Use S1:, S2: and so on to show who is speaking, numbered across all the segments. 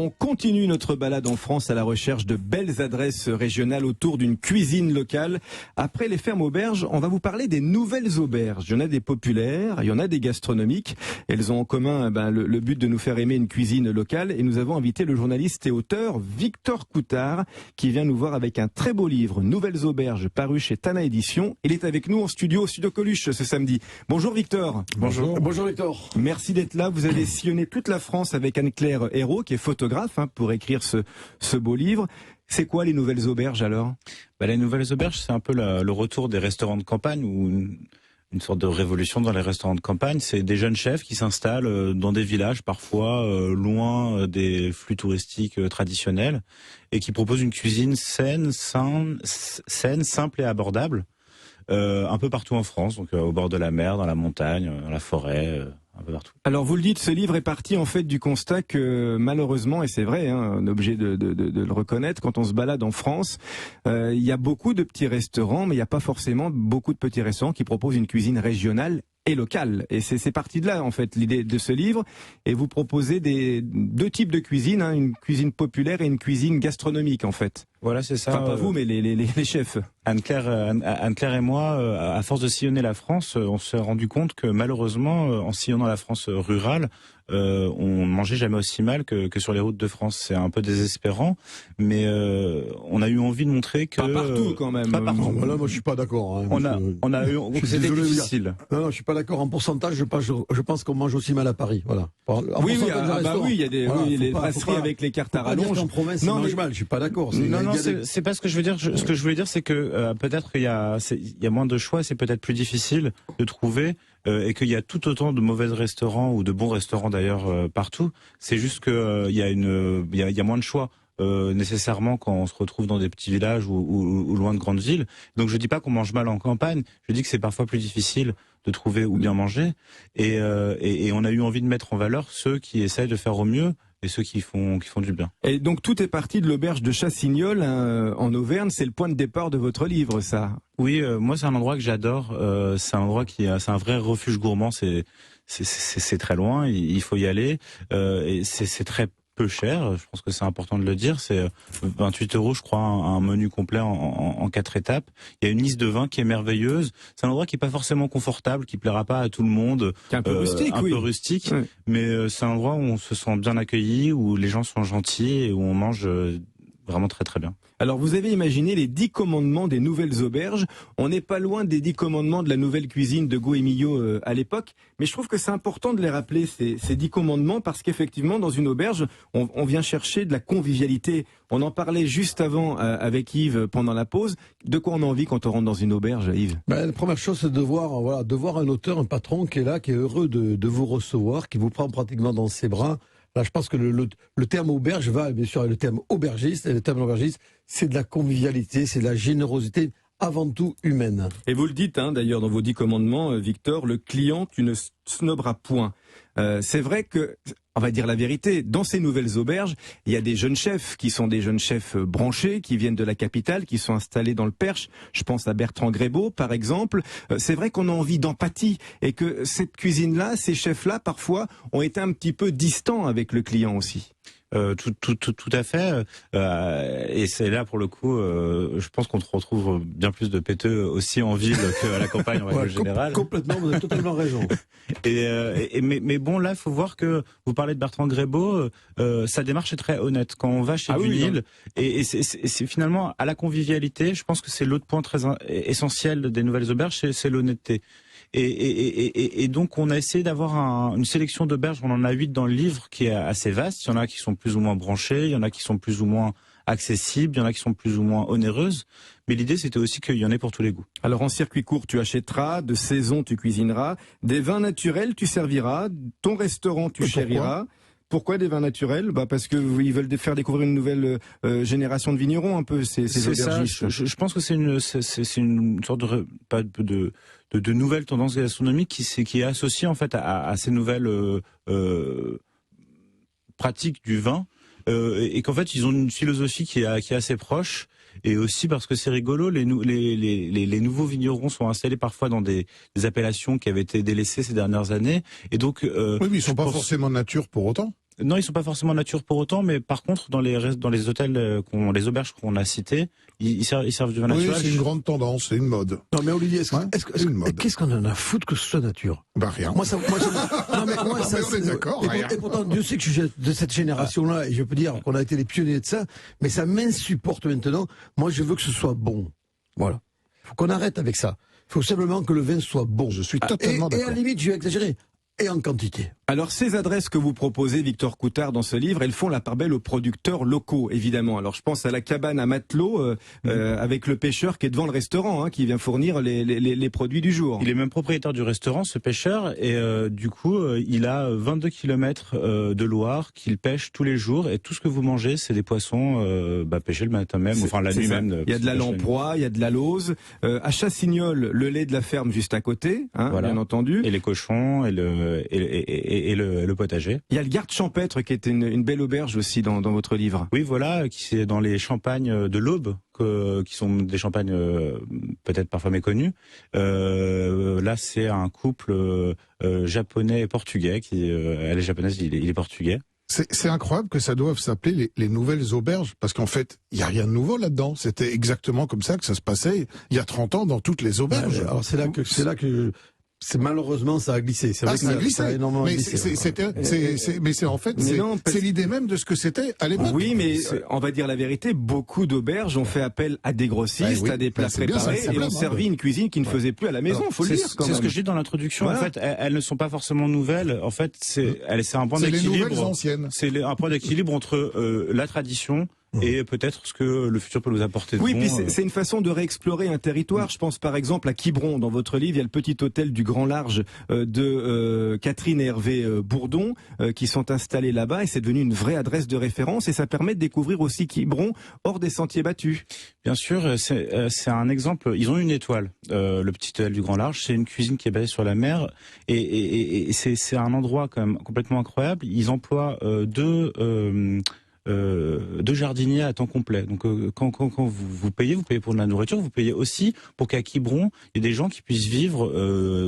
S1: On continue notre balade en France à la recherche de belles adresses régionales autour d'une cuisine locale. Après les fermes auberges, on va vous parler des nouvelles auberges. Il y en a des populaires, il y en a des gastronomiques. Elles ont en commun le but de nous faire aimer une cuisine locale. Et nous avons invité le journaliste et auteur Victor Coutard qui vient nous voir avec un très beau livre, Nouvelles auberges, paru chez Tana Éditions. Il est avec nous en studio Coluche ce samedi. Bonjour Victor.
S2: Bonjour. Bonjour Victor.
S1: Merci d'être là. Vous avez sillonné toute la France avec Anne-Claire Hérault qui est photographe pour écrire ce beau livre. C'est quoi les nouvelles auberges alors ?
S3: Les nouvelles auberges, c'est un peu le retour des restaurants de campagne ou une sorte de révolution dans les restaurants de campagne. C'est des jeunes chefs qui s'installent dans des villages parfois loin des flux touristiques traditionnels et qui proposent une cuisine saine, simple et abordable un peu partout en France, donc au bord de la mer, dans la montagne, dans la forêt. Un peu partout.
S1: Alors vous le dites, ce livre est parti en fait du constat que malheureusement, et c'est vrai, on est obligé de le reconnaître, quand on se balade en France, il y a beaucoup de petits restaurants, mais il n'y a pas forcément beaucoup de petits restaurants qui proposent une cuisine régionale et locale. Et c'est parti de là en fait l'idée de ce livre. Et vous proposez deux types de cuisine, une cuisine populaire et une cuisine gastronomique en fait.
S3: Voilà, c'est ça.
S1: Enfin pas vous, mais les chefs.
S3: Anne-Claire et moi, à force de sillonner la France, on s'est rendu compte que malheureusement, en sillonnant la France rurale, on mangeait jamais aussi mal que sur les routes de France. C'est un peu désespérant, mais on a eu envie de montrer que
S1: pas partout quand même.
S2: Pas partout. Voilà, moi je suis pas d'accord. Hein.
S3: On a eu c'était difficile.
S2: Non, je suis pas d'accord en pourcentage. Je pense qu'on mange aussi mal à Paris. Voilà.
S1: Oui, il y a les brasseries avec les cartes à rallonge.
S2: En province, non, mange mal. Je suis pas d'accord.
S3: Non, c'est pas ce que je veux dire. Ce que je voulais dire, c'est que peut-être qu'il y a moins de choix, c'est peut-être plus difficile de trouver. Et qu'il y a tout autant de mauvais restaurants ou de bons restaurants d'ailleurs partout. C'est juste que il y a moins de choix nécessairement quand on se retrouve dans des petits villages ou loin de grandes villes. Donc je dis pas qu'on mange mal en campagne. Je dis que c'est parfois plus difficile de trouver où bien manger. Et on a eu envie de mettre en valeur ceux qui essayent de faire au mieux et ceux qui font du bien.
S1: Et donc tout est parti de l'auberge de Chassignol en Auvergne. C'est le point de départ de votre livre, ça.
S3: Oui, moi c'est un endroit que j'adore. C'est un endroit c'est un vrai refuge gourmand. C'est très loin. Il faut y aller. Et c'est très peu cher. Je pense que c'est important de le dire. C'est 28 €, je crois, un menu complet en 4 étapes. Il y a une liste de vins qui est merveilleuse. C'est un endroit qui est pas forcément confortable, qui plaira pas à tout le monde.
S1: Qui est un peu rustique,
S3: peu rustique. Oui. Mais c'est un endroit où on se sent bien accueilli, où les gens sont gentils et où on mange vraiment très très bien.
S1: Alors vous avez imaginé les 10 commandements des nouvelles auberges. On n'est pas loin des 10 commandements de la nouvelle cuisine de Go Emilio à l'époque, mais je trouve que c'est important de les rappeler ces 10 commandements parce qu'effectivement dans une auberge, on vient chercher de la convivialité. On en parlait juste avant avec Yves pendant la pause. De quoi on a envie quand on rentre dans une auberge, Yves ?
S2: La première chose, c'est de voir un auteur, un patron qui est là, qui est heureux de vous recevoir, qui vous prend pratiquement dans ses bras. Là, je pense que le terme auberge va, bien sûr, le terme aubergiste. Et le terme aubergiste, c'est de la convivialité, c'est de la générosité, avant tout humaine.
S1: Et vous le dites, d'ailleurs, dans vos 10 commandements, Victor, le client, tu ne snoberas point. C'est vrai que, on va dire la vérité, dans ces nouvelles auberges, il y a des jeunes chefs qui sont des jeunes chefs branchés, qui viennent de la capitale, qui sont installés dans le Perche. Je pense à Bertrand Grébeau, par exemple. C'est vrai qu'on a envie d'empathie et que cette cuisine-là, ces chefs-là, parfois, ont été un petit peu distants avec le client aussi.
S3: Tout à fait. Et c'est là pour le coup, je pense qu'on retrouve bien plus de péteux aussi en ville qu'à la campagne en règle générale.
S2: Complètement, vous avez totalement raison.
S3: Mais bon, là, il faut voir que vous parlez de Bertrand Grébeau, sa démarche est très honnête. Quand on va chez Dunhill, et c'est finalement à la convivialité, je pense que c'est l'autre point très essentiel des nouvelles auberges, c'est l'honnêteté. Et donc on a essayé d'avoir une sélection d'auberges, on en a 8 dans le livre qui est assez vaste. Il y en a qui sont plus ou moins branchées, il y en a qui sont plus ou moins accessibles, il y en a qui sont plus ou moins onéreuses. Mais l'idée c'était aussi qu'il y en ait pour tous les goûts.
S1: Alors en circuit court tu achèteras, de saison tu cuisineras, des vins naturels tu serviras, ton restaurant tu chériras. Pourquoi des vins naturels ? Parce que ils veulent faire découvrir une nouvelle génération de vignerons un peu ces aubergistes.
S3: Ça, je pense que c'est une sorte de nouvelle tendance gastronomique qui est associée en fait à ces nouvelles pratiques du vin et qu'en fait ils ont une philosophie qui est assez proche. Et aussi parce que c'est rigolo, les nouveaux vignerons sont installés parfois dans des appellations qui avaient été délaissées ces dernières années. Et donc,
S4: oui, mais ils sont pas forcément nature pour autant.
S3: Non, ils sont pas forcément nature pour autant, mais par contre, dans les hôtels, les auberges qu'on a citées, ils servent du vin
S4: Oui,
S3: naturel.
S4: c'est une grande tendance, c'est une mode.
S2: Non mais Olivier,
S4: c'est une mode.
S2: qu'est-ce qu'on en a à foutre que ce soit nature?
S4: Bah rien.
S2: Non mais moi,
S4: Non, mais on est d'accord, rien.
S2: et pourtant, Dieu sait que je suis de cette génération-là, et je peux dire qu'on a été les pionniers de ça, mais ça m'insupporte maintenant. Moi, je veux que ce soit bon. Voilà. Faut qu'on arrête avec ça. Il faut simplement que le vin soit bon.
S4: Je suis totalement
S2: Et à
S4: d'accord.
S2: la limite, je vais exagérer. Et en quantité.
S1: Alors, ces adresses que vous proposez, Victor Coutard, dans ce livre, elles font la part belle aux producteurs locaux, évidemment. Alors, je pense à la cabane à matelot, avec le pêcheur qui est devant le restaurant, qui vient fournir les produits du jour.
S3: Il est même propriétaire du restaurant, ce pêcheur, et du coup, il a 22 kilomètres de Loire qu'il pêche tous les jours, et tout ce que vous mangez, c'est des poissons pêchés le matin même, enfin la nuit même.
S1: Il y a de la lamproie, il y a de la lauze. À Chassignol, le lait de la ferme juste à côté,
S3: Voilà.
S1: Bien entendu.
S3: Et les cochons, et le potager.
S1: Il y a le Garde Champêtre qui est une belle auberge aussi dans votre livre.
S3: Oui, voilà, qui c'est dans les champagnes de l'Aube, qui sont des champagnes peut-être parfois méconnus. Là, c'est un couple japonais et portugais elle est japonaise, il est portugais.
S4: C'est incroyable que ça doive s'appeler les nouvelles auberges, parce qu'en fait, il n'y a rien de nouveau là-dedans. C'était exactement comme ça que ça se passait il y a 30 ans dans toutes les auberges.
S2: Alors c'est là que malheureusement ça a glissé. C'est vrai que
S4: ça a glissé.
S2: Ça a énormément
S4: mais
S2: glissé.
S4: c'est l'idée même de ce que c'était à l'époque.
S1: Oui, mais on va dire la vérité, beaucoup d'auberges ont fait appel à des grossistes, à des plats préparés, et ont servi une cuisine qui ne faisait plus à la maison, faut le dire quand même.
S3: C'est ce que je dis dans l'introduction.
S1: Voilà.
S3: En fait, elles ne sont pas forcément nouvelles. En fait, c'est un point
S4: C'est les
S3: d'équilibre.
S4: nouvelles anciennes.
S3: C'est un point d'équilibre entre la tradition et peut-être ce que le futur peut nous apporter de
S1: Oui,
S3: bon.
S1: puis c'est une façon de réexplorer un territoire. Je pense par exemple à Quiberon. Dans votre livre, il y a le petit hôtel du Grand Large de Catherine et Hervé Bourdon qui sont installés là-bas, et c'est devenu une vraie adresse de référence, et ça permet de découvrir aussi Quiberon hors des sentiers battus.
S3: Bien sûr, c'est un exemple. Ils ont une étoile, le petit hôtel du Grand Large. C'est une cuisine qui est basée sur la mer, et c'est un endroit quand même complètement incroyable. Ils emploient deux jardiniers à temps complet. Donc quand vous payez pour de la nourriture, vous payez aussi pour qu'à Quiberon, il y ait des gens qui puissent vivre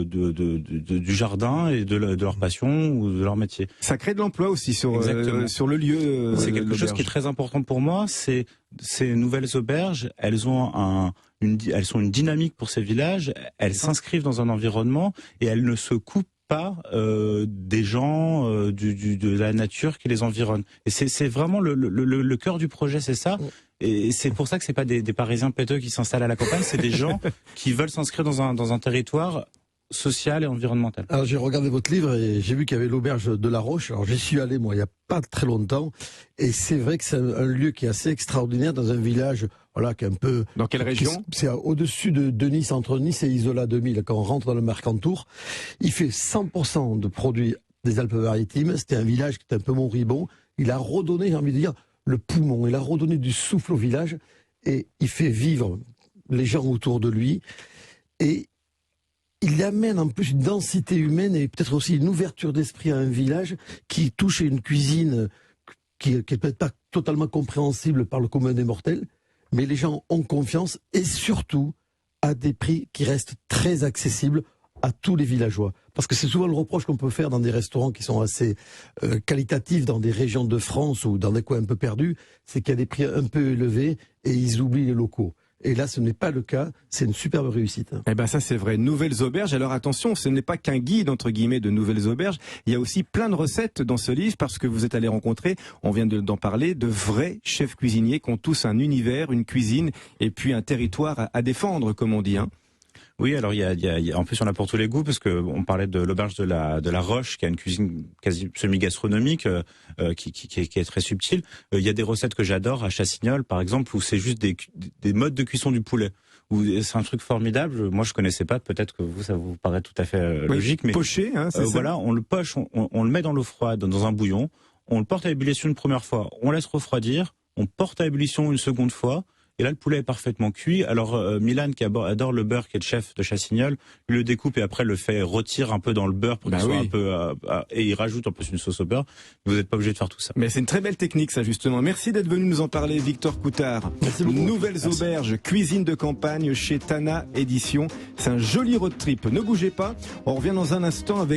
S3: du jardin et de leur passion ou de leur métier.
S1: Ça crée de l'emploi aussi sur le lieu.
S3: C'est quelque chose qui est très important pour moi. C'est ces nouvelles auberges, elles sont une dynamique pour ces villages. Elles s'inscrivent dans un environnement et elles ne se coupent pas des gens de la nature qui les environne. Et c'est vraiment le cœur du projet, c'est ça. Et c'est pour ça que c'est pas des Parisiens péteux qui s'installent à la campagne, c'est des gens qui veulent s'inscrire dans un territoire social et environnemental.
S2: Alors j'ai regardé votre livre et j'ai vu qu'il y avait l'auberge de la Roche. Alors j'y suis allé moi il y a pas très longtemps, et c'est vrai que c'est un lieu qui est assez extraordinaire dans un village, voilà, qui est un peu...
S1: Dans quelle région ?
S2: C'est au-dessus de Nice, entre Nice et Isola 2000, quand on rentre dans le Mercantour. Il fait 100% de produits des Alpes-Maritimes. C'était un village qui était un peu moribond. Il a redonné, j'ai envie de dire, le poumon. Il a redonné du souffle au village, et il fait vivre les gens autour de lui. Et il amène en plus une densité humaine et peut-être aussi une ouverture d'esprit à un village qui touche à une cuisine qui est peut-être pas totalement compréhensible par le commun des mortels, mais les gens ont confiance, et surtout à des prix qui restent très accessibles à tous les villageois. Parce que c'est souvent le reproche qu'on peut faire dans des restaurants qui sont assez qualitatifs dans des régions de France ou dans des coins un peu perdus, c'est qu'il y a des prix un peu élevés et ils oublient les locaux. Et là, ce n'est pas le cas. C'est une superbe réussite.
S1: Eh ben ça, c'est vrai. Nouvelles auberges. Alors attention, ce n'est pas qu'un guide, entre guillemets, de nouvelles auberges. Il y a aussi plein de recettes dans ce livre, parce que vous êtes allé rencontrer, on vient d'en parler, de vrais chefs cuisiniers qui ont tous un univers, une cuisine et puis un territoire à défendre, comme on dit.
S3: Oui, alors il y a, en plus on a pour tous les goûts, parce que on parlait de l'auberge de la Roche, qui a une cuisine quasi semi-gastronomique, qui est très subtile. Il y a des recettes que j'adore à Chassignol, par exemple, où c'est juste des modes de cuisson du poulet. C'est un truc formidable. Moi, je connaissais pas. Peut-être que vous, ça vous paraît tout à fait logique, mais
S1: poché, c'est ça.
S3: Voilà, on le poche, on le met dans l'eau froide, dans un bouillon, on le porte à ébullition une première fois, on laisse refroidir, on porte à ébullition une seconde fois. Et là, le poulet est parfaitement cuit. Alors, Milan, qui adore le beurre, qui est le chef de Chassignol, lui le découpe et après le fait rôtir un peu dans le beurre pour qu'il soit un peu... et il rajoute en plus une sauce au beurre. Vous n'êtes pas obligé de faire tout ça.
S1: Mais c'est une très belle technique, ça, justement. Merci d'être venu nous en parler, Victor Coutard. Nouvelles auberges, cuisine de campagne chez Tana Édition. C'est un joli road trip. Ne bougez pas. On revient dans un instant avec